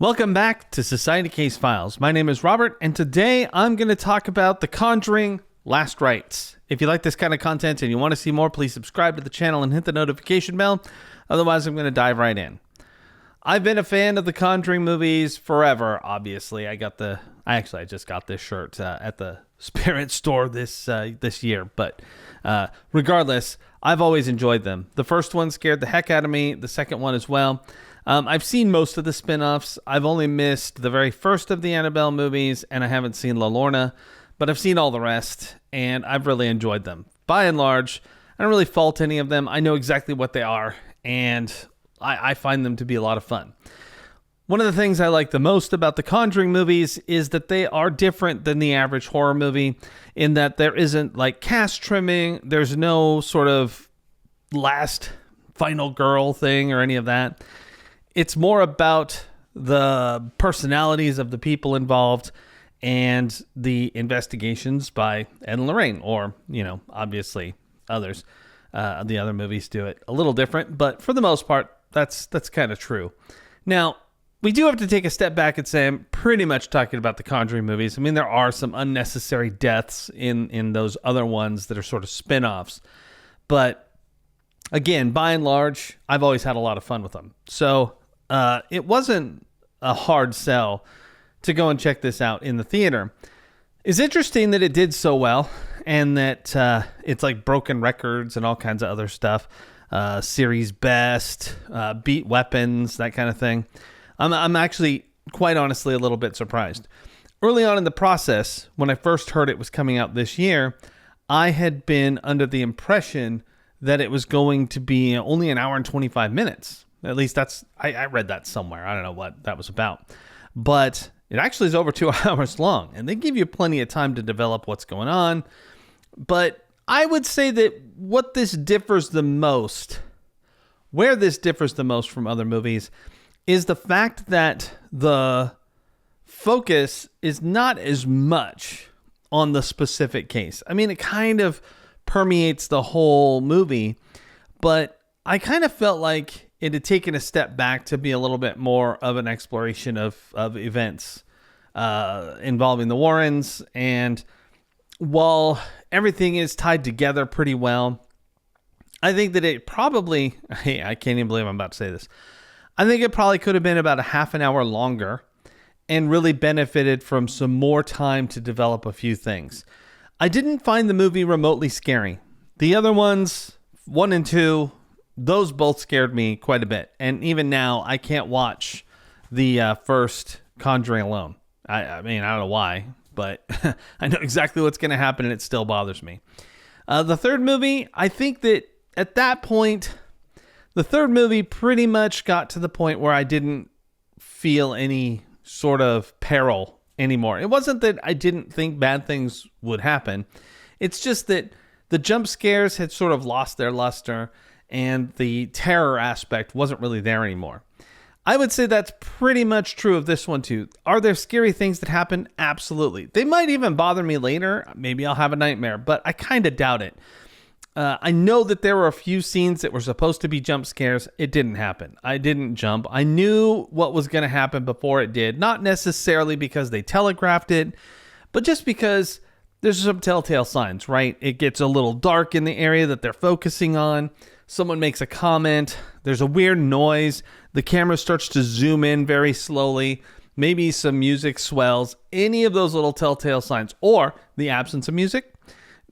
Welcome back to Society Case Files. My name is Robert, and today I'm going to talk about The Conjuring Last Rites. If you like this kind of content and you want to see more, please subscribe to the channel and hit the notification bell. Otherwise, I'm going to dive right in. I've been a fan of the Conjuring movies forever, obviously. I just got this shirt at the Spirit store this year, but regardless, I've always enjoyed them. The first one scared the heck out of me, the second one as well. I've seen most of the spin-offs. I've only missed the very first of the Annabelle movies, and I haven't seen La Lorna, but I've seen all the rest, and I've really enjoyed them. By and large, I don't really fault any of them. I know exactly what they are, and I find them to be a lot of fun. One of the things I like the most about the Conjuring movies is that they are different than the average horror movie in that there isn't like cast trimming, there's no sort of last final girl thing or any of that. It's more about the personalities of the people involved and the investigations by Ed and Lorraine, or, obviously others. The other movies do it a little different, but for the most part, that's kind of true. Now, we do have to take a step back and say I'm pretty much talking about the Conjuring movies. I mean, there are some unnecessary deaths in those other ones that are sort of spin-offs. But again, by and large, I've always had a lot of fun with them. So it wasn't a hard sell to go and check this out in the theater. It's interesting that it did so well and that it's like broken records and all kinds of other stuff. Series best, beat weapons, that kind of thing. I'm actually, quite honestly, a little bit surprised. Early on in the process, when I first heard it was coming out this year, I had been under the impression that it was going to be only an hour and 25 minutes. At least I read that somewhere. I don't know what that was about. But it actually is over 2 hours long, and they give you plenty of time to develop what's going on. But I would say that where this differs the most from other movies is the fact that the focus is not as much on the specific case. I mean, it kind of permeates the whole movie, but I kind of felt like it had taken a step back to be a little bit more of an exploration of events involving the Warrens. And while everything is tied together pretty well, I think that it probably, I can't even believe I'm about to say this. I think it probably could have been about a half an hour longer and really benefited from some more time to develop a few things. I didn't find the movie remotely scary. The other ones, 1 and 2, those both scared me quite a bit. And even now, I can't watch the first Conjuring alone. I mean, I don't know why, but I know exactly what's going to happen and it still bothers me. The third movie, I think that at that point, the third movie pretty much got to the point where I didn't feel any sort of peril anymore. It wasn't that I didn't think bad things would happen. It's just that the jump scares had sort of lost their luster and the terror aspect wasn't really there anymore. I would say that's pretty much true of this one too. Are there scary things that happen? Absolutely. They might even bother me later. Maybe I'll have a nightmare, but I kind of doubt it. I know that there were a few scenes that were supposed to be jump scares. It didn't happen. I didn't jump. I knew what was going to happen before it did. Not necessarily because they telegraphed it, but just because there's some telltale signs, right? It gets a little dark in the area that they're focusing on. Someone makes a comment. There's a weird noise. The camera starts to zoom in very slowly. Maybe some music swells. Any of those little telltale signs, or the absence of music,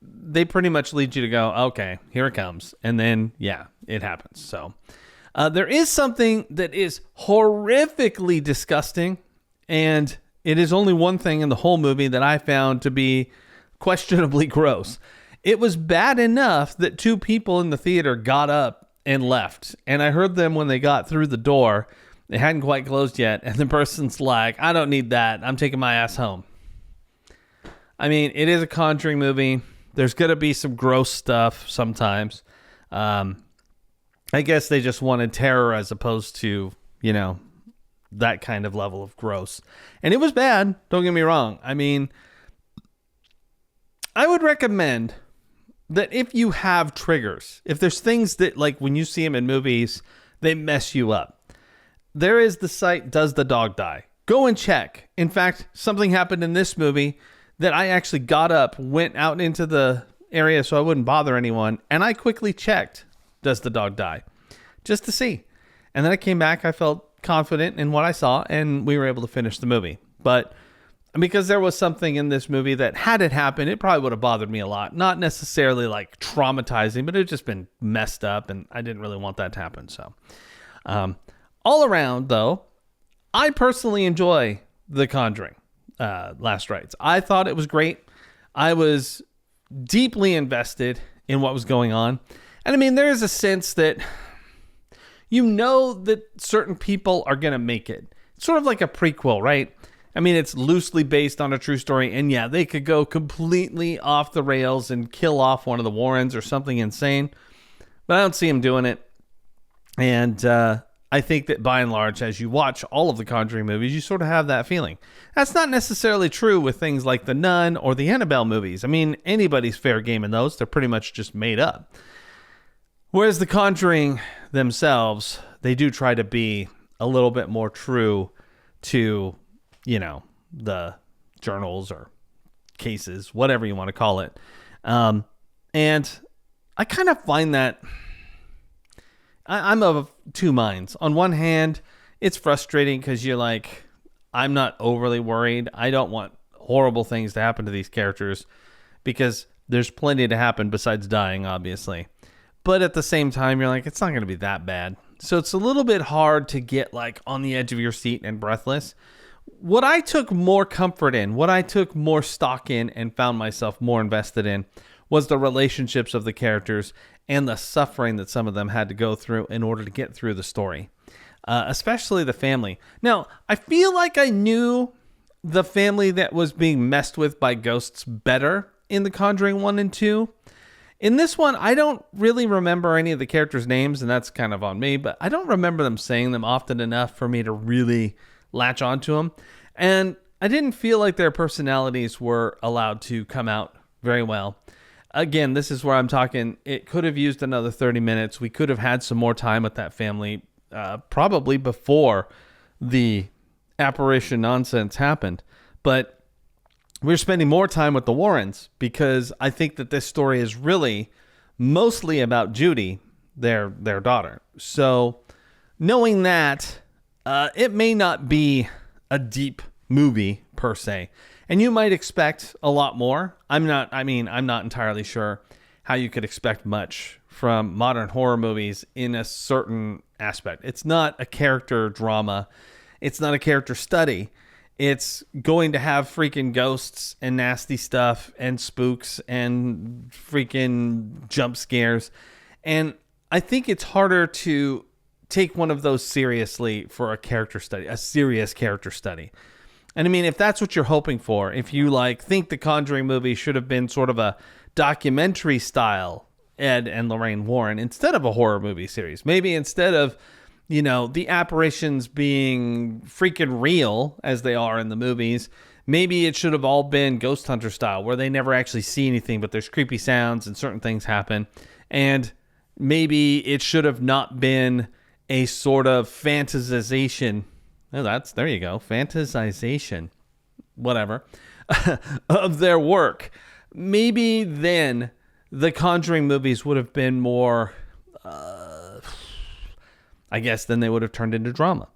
they pretty much lead you to go, okay, here it comes. And then, yeah, it happens. So there is something that is horrifically disgusting, and it is only one thing in the whole movie that I found to be questionably gross. It was bad enough that 2 people in the theater got up and left. And I heard them when they got through the door. They hadn't quite closed yet. And the person's like, I don't need that. I'm taking my ass home. I mean, it is a Conjuring movie. There's going to be some gross stuff sometimes. I guess they just wanted terror as opposed to, that kind of level of gross. And it was bad. Don't get me wrong. I mean, I would recommend that if you have triggers, if there's things that, like, when you see them in movies, they mess you up, there is the site Does the Dog Die? Go and check. In fact, something happened in this movie that I actually got up, went out into the area so I wouldn't bother anyone, and I quickly checked Does the Dog Die? Just to see. And then I came back, I felt confident in what I saw, and we were able to finish the movie. But because there was something in this movie that had it happen, it probably would have bothered me a lot. Not necessarily like traumatizing, but it had just been messed up, and I didn't really want that to happen. So, all around, though, I personally enjoy The Conjuring, Last Rites. I thought it was great. I was deeply invested in what was going on. And I mean, there is a sense that you know that certain people are going to make it. It's sort of like a prequel, right? I mean, it's loosely based on a true story. And yeah, they could go completely off the rails and kill off one of the Warrens or something insane. But I don't see them doing it. And I think that by and large, as you watch all of the Conjuring movies, you sort of have that feeling. That's not necessarily true with things like The Nun or the Annabelle movies. I mean, anybody's fair game in those. They're pretty much just made up. Whereas the Conjuring themselves, they do try to be a little bit more true to, you know, the journals or cases, whatever you want to call it. And I kind of find that I'm of two minds. On one hand, it's frustrating because you're like, I'm not overly worried. I don't want horrible things to happen to these characters because there's plenty to happen besides dying, obviously. But at the same time, you're like, it's not going to be that bad. So it's a little bit hard to get like on the edge of your seat and breathless. What I took more comfort in, what I took more stock in and found myself more invested in was the relationships of the characters and the suffering that some of them had to go through in order to get through the story, especially the family. Now, I feel like I knew the family that was being messed with by ghosts better in The Conjuring 1 and 2. In this one, I don't really remember any of the characters' names, and that's kind of on me, but I don't remember them saying them often enough for me to really latch onto them. And I didn't feel like their personalities were allowed to come out very well. Again, this is where I'm talking, it could have used another 30 minutes. We could have had some more time with that family, probably before the apparition nonsense happened. But we're spending more time with the Warrens because I think that this story is really mostly about Judy, their daughter. So knowing that, it may not be a deep movie per se, and you might expect a lot more. I'm not entirely sure how you could expect much from modern horror movies in a certain aspect. It's not a character drama. It's not a character study. It's going to have freaking ghosts and nasty stuff and spooks and freaking jump scares. And I think it's harder to take one of those seriously for a character study, a serious character study. And I mean, if that's what you're hoping for, if you like think the Conjuring movie should have been sort of a documentary style Ed and Lorraine Warren instead of a horror movie series, maybe instead of, you know, the apparitions being freaking real as they are in the movies, maybe it should have all been Ghost Hunter style where they never actually see anything, but there's creepy sounds and certain things happen. And maybe it should have not been a sort of fantasization. Oh, there you go. Fantasization, whatever, of their work. Maybe then the Conjuring movies would have been more, I guess then they would have turned into drama.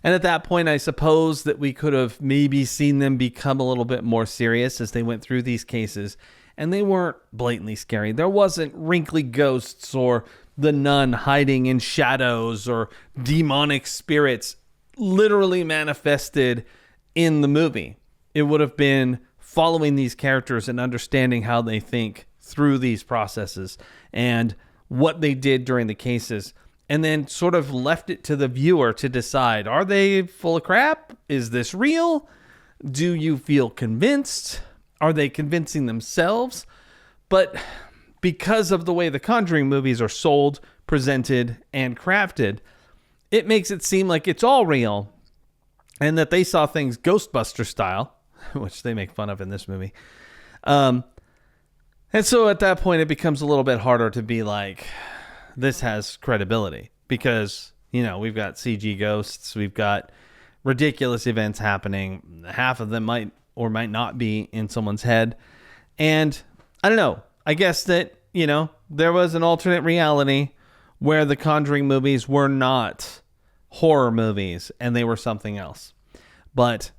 And at that point, I suppose that we could have maybe seen them become a little bit more serious as they went through these cases. And they weren't blatantly scary. There wasn't wrinkly ghosts or the nun hiding in shadows or demonic spirits literally manifested in the movie. It would have been following these characters and understanding how they think through these processes and what they did during the cases. And then sort of left it to the viewer to decide, are they full of crap? Is this real? Do you feel convinced? Are they convincing themselves? But because of the way the Conjuring movies are sold, presented, and crafted, it makes it seem like it's all real and that they saw things Ghostbuster style, which they make fun of in this movie. And so at that point, it becomes a little bit harder to be like, this has credibility because, We've got CG ghosts. We've got ridiculous events happening. Half of them might or might not be in someone's head. And I don't know. I guess that, there was an alternate reality where the Conjuring movies were not horror movies and they were something else. But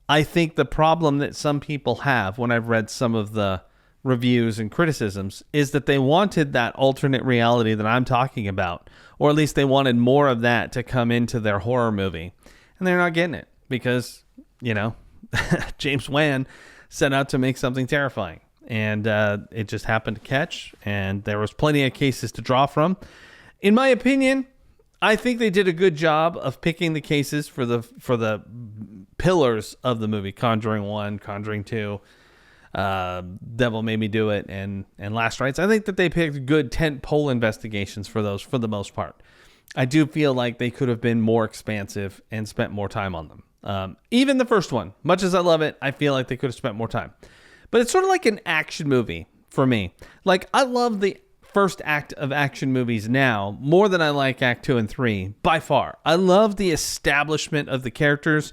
I think the problem that some people have when I've read some of the reviews and criticisms is that they wanted that alternate reality that I'm talking about, or at least they wanted more of that to come into their horror movie. And they're not getting it because, James Wan set out to make something terrifying. And it just happened to catch, and there was plenty of cases to draw from. In my opinion, I think they did a good job of picking the cases for the pillars of the movie. Conjuring 1, Conjuring 2, Devil Made Me Do It, and Last Rites. I think that they picked good tentpole investigations for those for the most part. I do feel like they could have been more expansive and spent more time on them. Even the first one, much as I love it, I feel like they could have spent more time. But it's sort of like an action movie for me. Like, I love the first act of action movies now more than I like Act 2 and 3, by far. I love the establishment of the characters,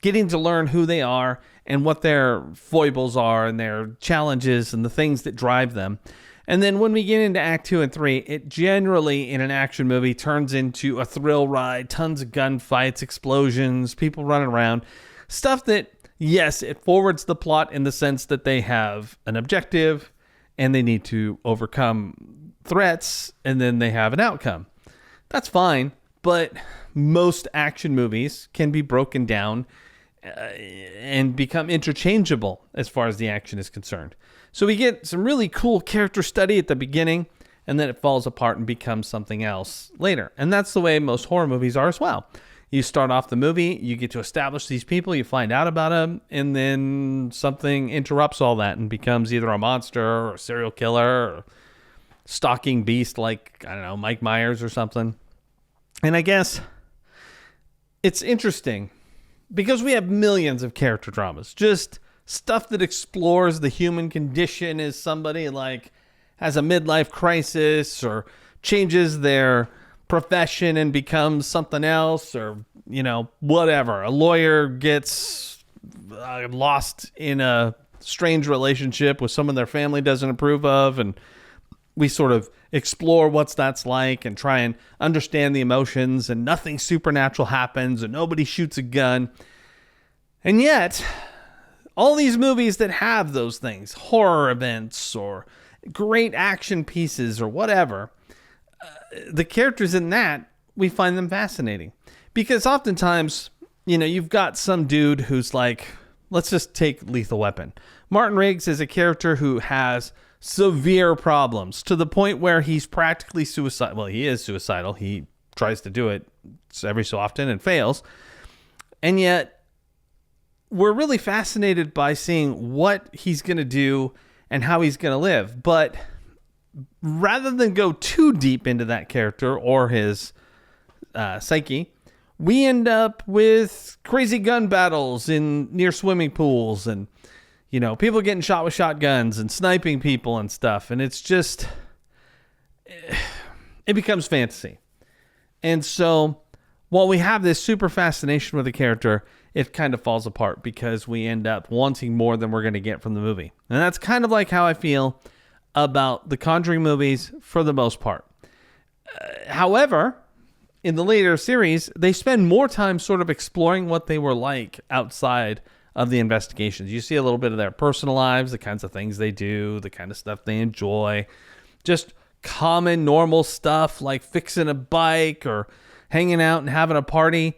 getting to learn who they are and what their foibles are and their challenges and the things that drive them. And then when we get into Act 2 and 3, it generally, in an action movie, turns into a thrill ride, tons of gunfights, explosions, people running around, stuff that, yes, it forwards the plot in the sense that they have an objective and they need to overcome threats and then they have an outcome. That's fine, but most action movies can be broken down and become interchangeable as far as the action is concerned. So we get some really cool character study at the beginning, and then it falls apart and becomes something else later. And that's the way most horror movies are as well. You start off the movie, you get to establish these people, you find out about them, and then something interrupts all that and becomes either a monster or a serial killer or stalking beast like, I don't know, Mike Myers or something. And I guess it's interesting because we have millions of character dramas, just stuff that explores the human condition as somebody like has a midlife crisis or changes their profession and becomes something else, or, whatever. A lawyer gets lost in a strange relationship with someone their family doesn't approve of, and we sort of explore what's that's like and try and understand the emotions, and nothing supernatural happens and nobody shoots a gun. And yet, all these movies that have those things, horror events or great action pieces or whatever, the characters in that, we find them fascinating. Because oftentimes, you've got some dude who's like, let's just take Lethal Weapon. Martin Riggs is a character who has severe problems to the point where he's practically suicidal. Well, he is suicidal. He tries to do it every so often and fails. And yet, we're really fascinated by seeing what he's going to do and how he's going to live. But rather than go too deep into that character or his psyche, we end up with crazy gun battles near swimming pools and, people getting shot with shotguns and sniping people and stuff. And it's just, it becomes fantasy. And so while we have this super fascination with the character, it kind of falls apart because we end up wanting more than we're going to get from the movie. And that's kind of like how I feel about the Conjuring movies for the most part. However, in the later series, they spend more time sort of exploring what they were like outside of the investigations. You see a little bit of their personal lives, the kinds of things they do, the kind of stuff they enjoy, just common, normal stuff like fixing a bike or hanging out and having a party.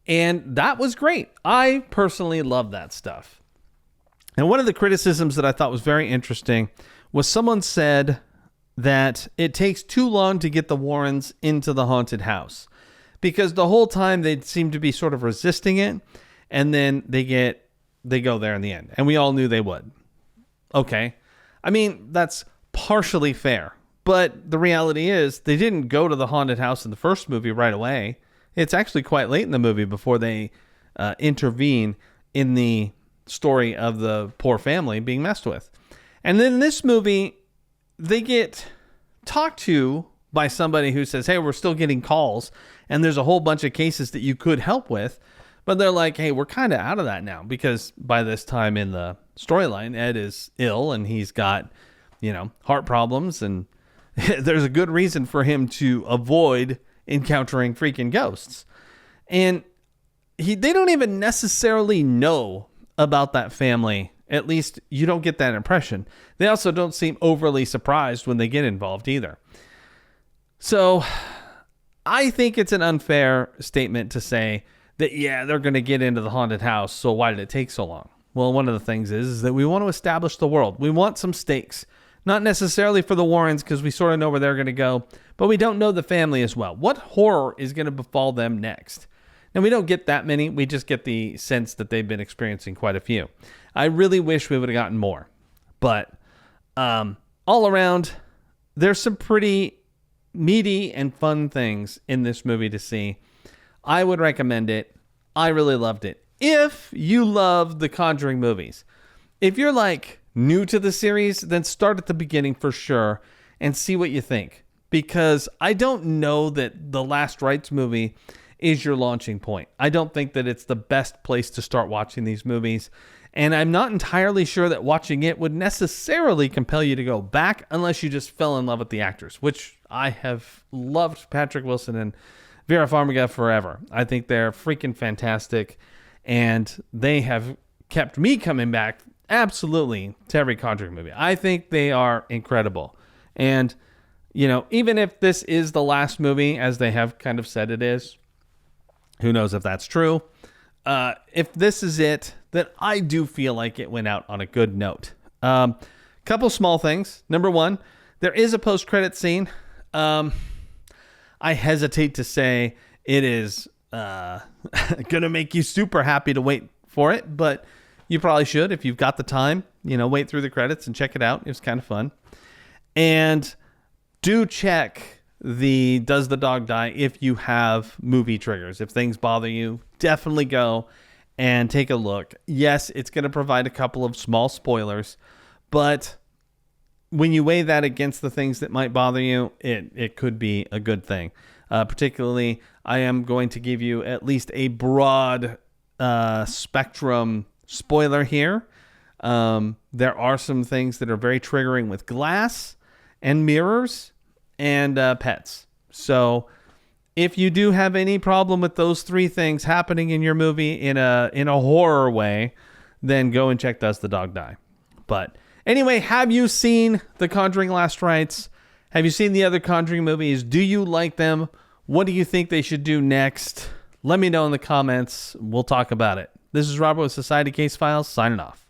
And that was great. I personally love that stuff. And one of the criticisms that I thought was very interesting was someone said that it takes too long to get the Warrens into the haunted house because the whole time they seem to be sort of resisting it, and then they go there in the end. And we all knew they would. Okay. I mean, that's partially fair, but the reality is they didn't go to the haunted house in the first movie right away. It's actually quite late in the movie before they intervene in the story of the poor family being messed with. And then in this movie, they get talked to by somebody who says, hey, we're still getting calls. And there's a whole bunch of cases that you could help with, but they're like, hey, we're kind of out of that now, because by this time in the storyline, Ed is ill and he's got, heart problems, and there's a good reason for him to avoid encountering freaking ghosts. And they don't even necessarily know about that family. At least you don't get that impression. They also don't seem overly surprised when they get involved either. So I think it's an unfair statement to say that, yeah, they're going to get into the haunted house, so why did it take so long? Well, one of the things is that we want to establish the world. We want some stakes. Not necessarily for the Warrens, because we sort of know where they're going to go, but we don't know the family as well. What horror is going to befall them next? And we don't get that many. We just get the sense that they've been experiencing quite a few. I really wish we would have gotten more. But all around, there's some pretty meaty and fun things in this movie to see. I would recommend it. I really loved it. If you love the Conjuring movies, if you're like new to the series, then start at the beginning for sure and see what you think. Because I don't know that the Last Rites movie is your launching point. I don't think that it's the best place to start watching these movies. And I'm not entirely sure that watching it would necessarily compel you to go back unless you just fell in love with the actors, which I have loved Patrick Wilson and Vera Farmiga forever. I think they're freaking fantastic, and they have kept me coming back absolutely to every Conjuring movie. I think they are incredible. And, even if this is the last movie, as they have kind of said it is, who knows if that's true. If this is it, then I do feel like it went out on a good note. Couple small things. Number one, there is a post-credit scene. I hesitate to say it is going to make you super happy to wait for it, but you probably should if you've got the time. Wait through the credits and check it out. It was kind of fun. And do check the Does the Dog Die if you have movie triggers. If things bother you, definitely go and take a look. Yes, it's going to provide a couple of small spoilers, but when you weigh that against the things that might bother you, it could be a good thing. Particularly, I am going to give you at least a broad spectrum spoiler here. There are some things that are very triggering with glass and mirrors and pets. So if you do have any problem with those three things happening in your movie in a horror way, then go and check Does the Dog Die? But anyway, have you seen The Conjuring Last Rites? Have you seen the other Conjuring movies? Do you like them? What do you think they should do next? Let me know in the comments. We'll talk about it. This is Robert with Society Case Files, signing off.